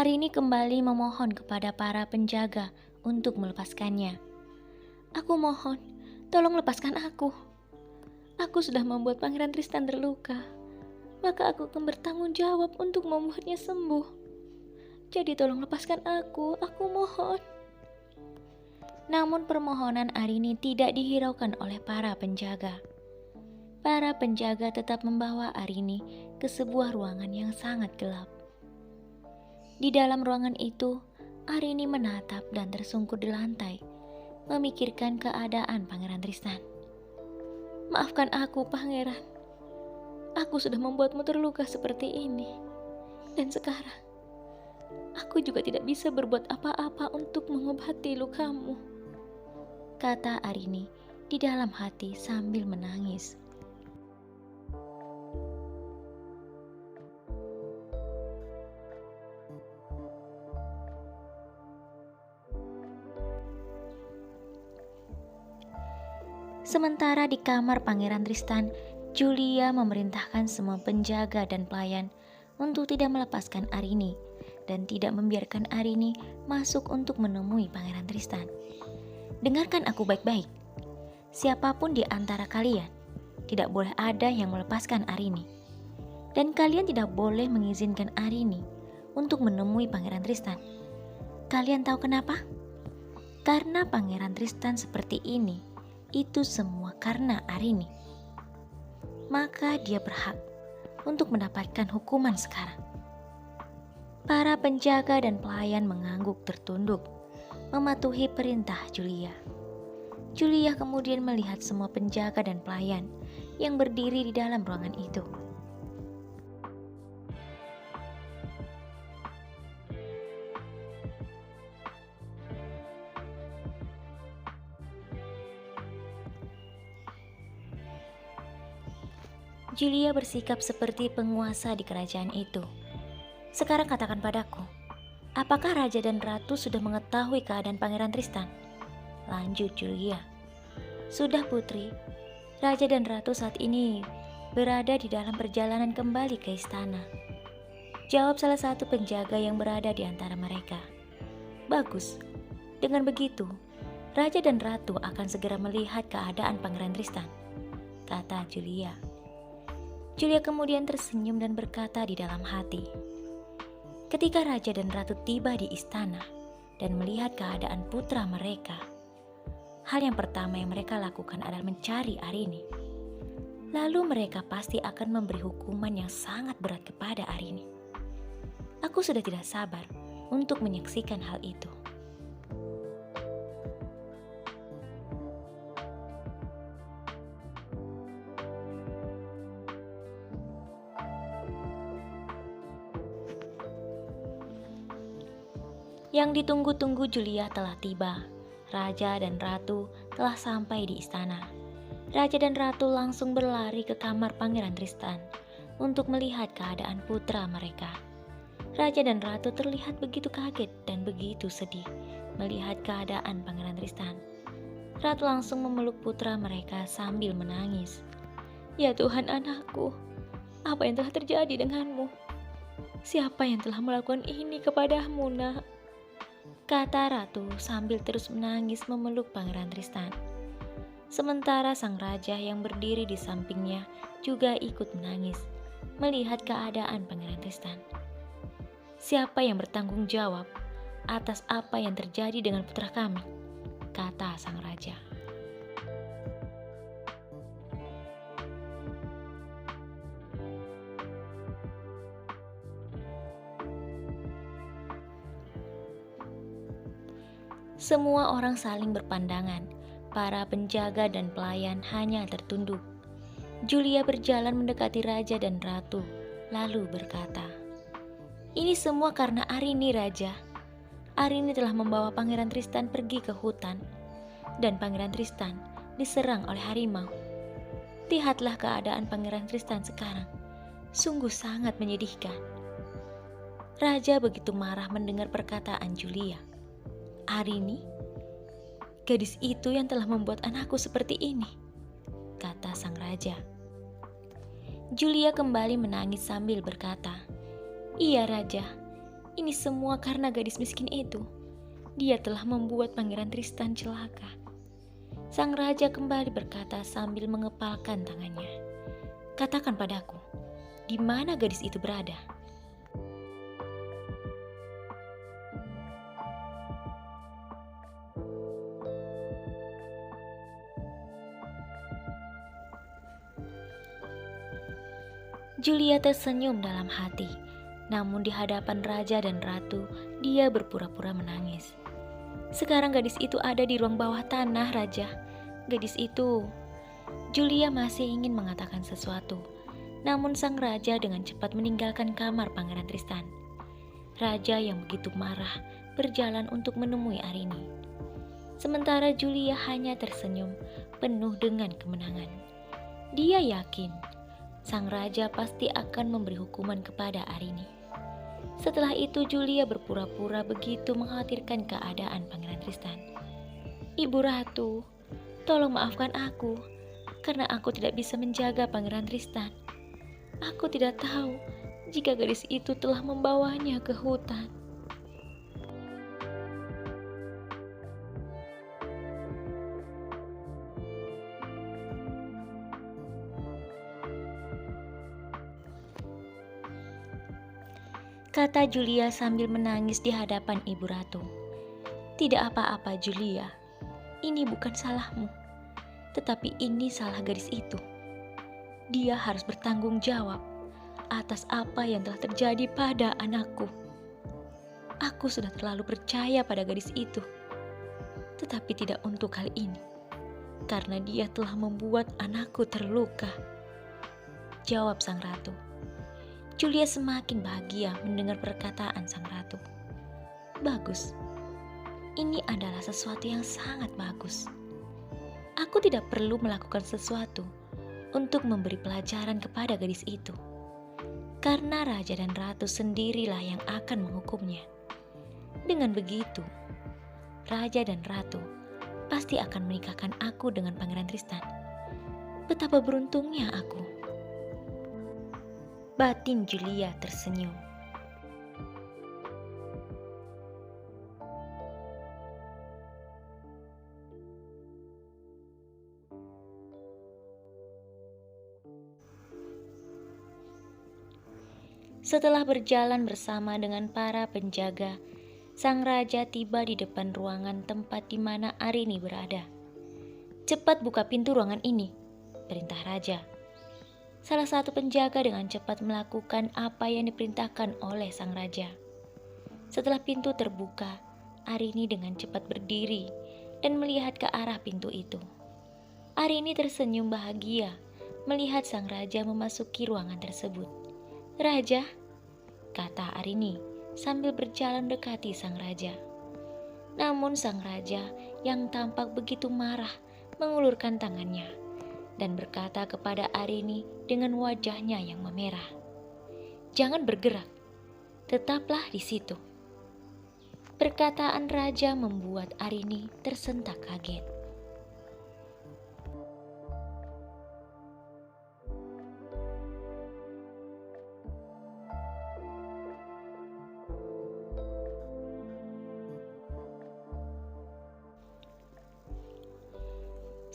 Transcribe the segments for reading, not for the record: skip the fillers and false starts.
Arini kembali memohon kepada para penjaga untuk melepaskannya. "Aku mohon, tolong lepaskan aku. Aku sudah membuat Pangeran Tristan terluka. Maka aku akan bertanggung jawab untuk membuatnya sembuh. Jadi tolong lepaskan aku mohon." Namun permohonan Arini tidak dihiraukan oleh para penjaga. Para penjaga tetap membawa Arini ke sebuah ruangan yang sangat gelap. Di dalam ruangan itu, Arini menatap dan tersungkur di lantai, memikirkan keadaan Pangeran Tristan. "Maafkan aku, Pangeran. Aku sudah membuatmu terluka seperti ini. Dan sekarang, aku juga tidak bisa berbuat apa-apa untuk mengobati lukamu," kata Arini di dalam hati sambil menangis. Sementara di kamar Pangeran Tristan, Julia memerintahkan semua penjaga dan pelayan untuk tidak melepaskan Arini dan tidak membiarkan Arini masuk untuk menemui Pangeran Tristan. "Dengarkan aku baik-baik. Siapapun di antara kalian tidak boleh ada yang melepaskan Arini. Dan kalian tidak boleh mengizinkan Arini untuk menemui Pangeran Tristan. Kalian tahu kenapa? Karena Pangeran Tristan seperti ini, itu semua karena Arini. Maka dia berhak untuk mendapatkan hukuman sekarang." Para penjaga dan pelayan mengangguk tertunduk, mematuhi perintah Julia. Julia kemudian melihat semua penjaga dan pelayan yang berdiri di dalam ruangan itu. Julia bersikap seperti penguasa di kerajaan itu. "Sekarang katakan padaku, apakah Raja dan Ratu sudah mengetahui keadaan Pangeran Tristan?" lanjut Julia. "Sudah, Putri. Raja dan Ratu saat ini berada di dalam perjalanan kembali ke istana," jawab salah satu penjaga yang berada di antara mereka. "Bagus. Dengan begitu, Raja dan Ratu akan segera melihat keadaan Pangeran Tristan," kata Julia. Julia kemudian tersenyum dan berkata di dalam hati, "Ketika Raja dan Ratu tiba di istana dan melihat keadaan putra mereka, hal yang pertama yang mereka lakukan adalah mencari Arini. Lalu mereka pasti akan memberi hukuman yang sangat berat kepada Arini. Aku sudah tidak sabar untuk menyaksikan hal itu." Yang ditunggu-tunggu Julia telah tiba. Raja dan Ratu telah sampai di istana. Raja dan Ratu langsung berlari ke kamar Pangeran Tristan untuk melihat keadaan putra mereka. Raja dan Ratu terlihat begitu kaget dan begitu sedih melihat keadaan Pangeran Tristan. Ratu langsung memeluk putra mereka sambil menangis. "Ya Tuhan anakku, apa yang telah terjadi denganmu? Siapa yang telah melakukan ini kepadamu, nak?" kata Ratu sambil terus menangis memeluk Pangeran Tristan. Sementara sang raja yang berdiri di sampingnya juga ikut menangis melihat keadaan Pangeran Tristan. "Siapa yang bertanggung jawab atas apa yang terjadi dengan putra kami?" kata sang raja. Semua orang saling berpandangan. Para penjaga dan pelayan hanya tertunduk. Julia berjalan mendekati Raja dan Ratu, lalu berkata, "Ini semua karena Arini, Raja. Arini telah membawa Pangeran Tristan pergi ke hutan, dan Pangeran Tristan diserang oleh harimau. Lihatlah keadaan Pangeran Tristan sekarang. Sungguh sangat menyedihkan." Raja begitu marah mendengar perkataan Julia. "Arini? Gadis itu yang telah membuat anakku seperti ini," kata sang raja. Julia kembali menangis sambil berkata, "Iya Raja, Ini semua karena gadis miskin itu. Dia telah membuat Pangeran Tristan celaka. Sang raja kembali berkata sambil mengepalkan tangannya. Katakan padaku, di mana gadis itu berada? Julia tersenyum dalam hati, namun di hadapan raja dan ratu, dia berpura-pura menangis. Sekarang gadis itu ada di ruang bawah tanah, Raja. Gadis itu... Julia masih ingin mengatakan sesuatu, namun sang raja dengan cepat meninggalkan kamar Pangeran Tristan. Raja yang begitu marah berjalan untuk menemui Arini. Sementara Julia hanya tersenyum, penuh dengan kemenangan. Dia yakin sang raja pasti akan memberi hukuman kepada Arini. Setelah itu Julia berpura-pura begitu mengkhawatirkan keadaan Pangeran Tristan. Ibu Ratu, tolong maafkan aku karena aku tidak bisa menjaga Pangeran Tristan. Aku tidak tahu jika gadis itu telah membawanya ke hutan. Kata Julia sambil menangis di hadapan Ibu Ratu. Tidak apa-apa Julia, ini bukan salahmu, tetapi ini salah gadis itu. Dia harus bertanggung jawab atas apa yang telah terjadi pada anakku. Aku sudah terlalu percaya pada gadis itu, tetapi tidak untuk kali ini, karena dia telah membuat anakku terluka. Jawab sang ratu. Julia semakin bahagia mendengar perkataan sang ratu. Bagus, ini adalah sesuatu yang sangat bagus. Aku tidak perlu melakukan sesuatu untuk memberi pelajaran kepada gadis itu, karena raja dan ratu sendirilah yang akan menghukumnya. Dengan begitu, raja dan ratu pasti akan menikahkan aku dengan Pangeran Tristan. Betapa beruntungnya aku. Batin Julia tersenyum. Setelah berjalan bersama dengan para penjaga, sang raja tiba di depan ruangan tempat di mana Arini berada. Cepat buka pintu ruangan ini, perintah raja. Salah satu penjaga dengan cepat melakukan apa yang diperintahkan oleh sang raja. Setelah pintu terbuka, Arini dengan cepat berdiri dan melihat ke arah pintu itu. Arini tersenyum bahagia melihat sang raja memasuki ruangan tersebut. "Raja," kata Arini sambil berjalan dekati sang raja. Namun sang raja yang tampak begitu marah mengulurkan tangannya dan berkata kepada Arini dengan wajahnya yang memerah, "Jangan bergerak, tetaplah di situ." Perkataan raja membuat Arini tersentak kaget.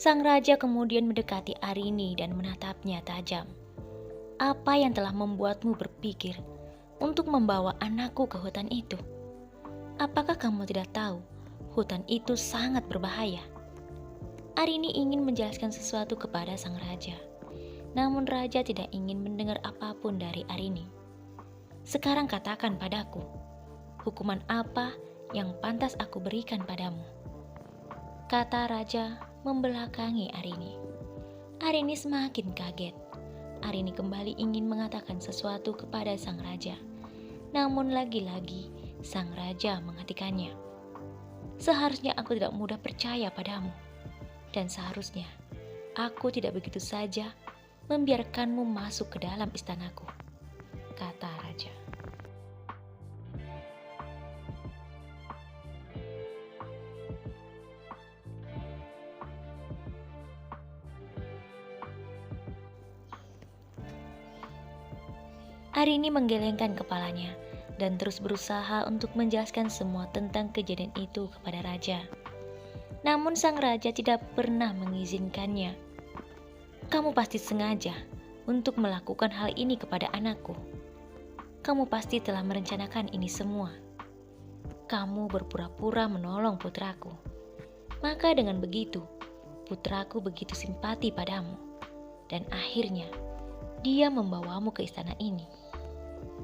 Sang raja kemudian mendekati Arini dan menatapnya tajam. "Apa yang telah membuatmu berpikir untuk membawa anakku ke hutan itu? Apakah kamu tidak tahu hutan itu sangat berbahaya?" Arini ingin menjelaskan sesuatu kepada sang raja, namun raja tidak ingin mendengar apapun dari Arini. "Sekarang katakan padaku, hukuman apa yang pantas aku berikan padamu?" kata raja membelakangi Arini. Arini semakin kaget. Arini kembali ingin mengatakan sesuatu kepada sang raja, namun lagi-lagi sang raja menghentikannya. "Seharusnya aku tidak mudah percaya padamu, dan seharusnya aku tidak begitu saja membiarkanmu masuk ke dalam istanaku," kata raja. Arini menggelengkan kepalanya, dan terus berusaha untuk menjelaskan semua tentang kejadian itu kepada raja. Namun sang raja tidak pernah mengizinkannya. "Kamu pasti sengaja untuk melakukan hal ini kepada anakku. Kamu pasti telah merencanakan ini semua. Kamu berpura-pura menolong putraku. Maka dengan begitu, putraku begitu simpati padamu. Dan akhirnya, dia membawamu ke istana ini.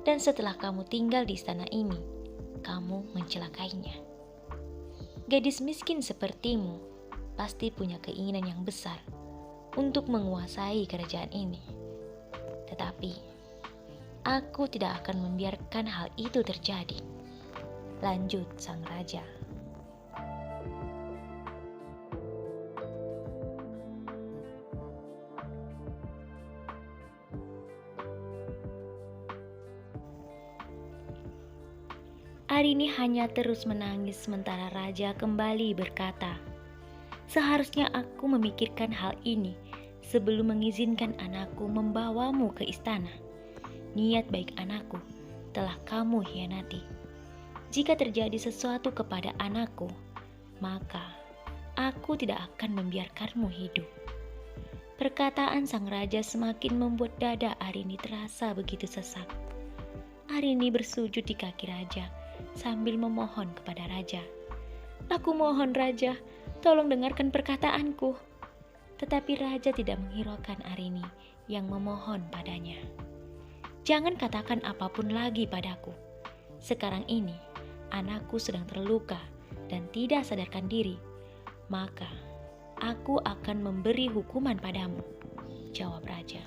Dan setelah kamu tinggal di istana ini, kamu mencelakainya. Gadis miskin sepertimu pasti punya keinginan yang besar untuk menguasai kerajaan ini. Tetapi, aku tidak akan membiarkan hal itu terjadi," lanjut sang raja. Arini hanya terus menangis sementara raja kembali berkata, "Seharusnya aku memikirkan hal ini sebelum mengizinkan anakku membawamu ke istana. Niat baik anakku telah kamu hianati. Jika terjadi sesuatu kepada anakku, maka aku tidak akan membiarkanmu hidup." Perkataan sang raja semakin membuat dada Arini terasa begitu sesak. Arini bersujud di kaki raja sambil memohon kepada raja, "Aku mohon raja, tolong dengarkan perkataanku." Tetapi raja tidak menghiraukan Arini yang memohon padanya. "Jangan katakan apapun lagi padaku. Sekarang ini anakku sedang terluka dan tidak sadarkan diri. Maka aku akan memberi hukuman padamu," jawab raja.